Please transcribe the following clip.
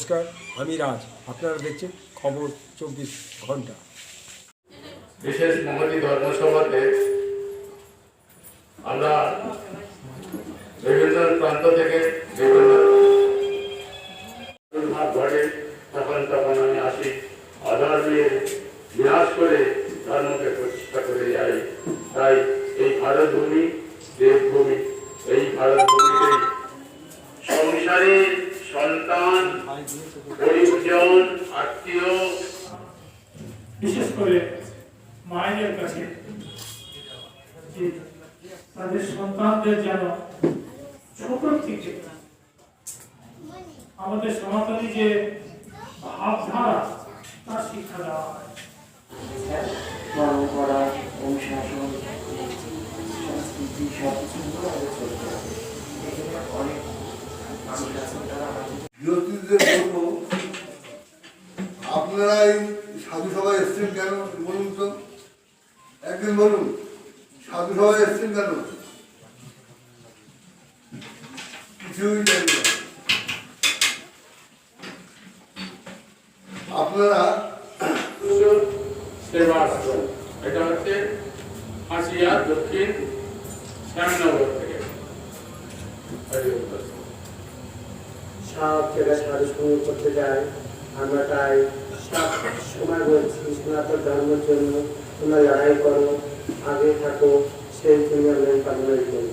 নমস্কার, আমি রাজ। আপনারা দেখছেন খবর 24 ঘন্টা। বিশেষ মঙ্গলী ধর্মসভাতে আমরা বিভিন্ন প্রান্ত থেকে বিভিন্ন ঘটে তখন আমি আসি, অধর্মের বিনাশ করে ধর্মকে প্রতিষ্ঠা করে যাই। তাই এই ভারত ভূমি দেবভূমি, এই ভারত ভূমিতে সংসারী সন্তান পরিজন আত্মীয় বিশেষ করে মায়েদের কাছে তাদের সন্তানদের যেন ছোট থেকে আমাদের সনাতনী যে ভাবধারা তার শিক্ষা দেওয়া হয়। পরম্পরা, অনুশাসন, সংস্কৃতি সবকিছু অনেক মানুষ আছেন তারা গৃহস্থীদের বলবো, আপনারা এই সাধু সভায় এসছেন কেন বলুন তো, একদিন বলুন সাধু সভায় এসছেন কেন? কিছুই জানি না। আপনারা সেবাশ্রম, এটা হচ্ছে হাসিয়া দক্ষিণ শ্যামনগর থেকে। সব জায়গায় সাধু সঙ্গ করতে যায়। আমরা তাই সব সময় বলছি, সনাতন ধর্মের জন্য তোমরা লড়াই করো, আগে থাকো, সেই জন্য আমরা এই কামনা করি।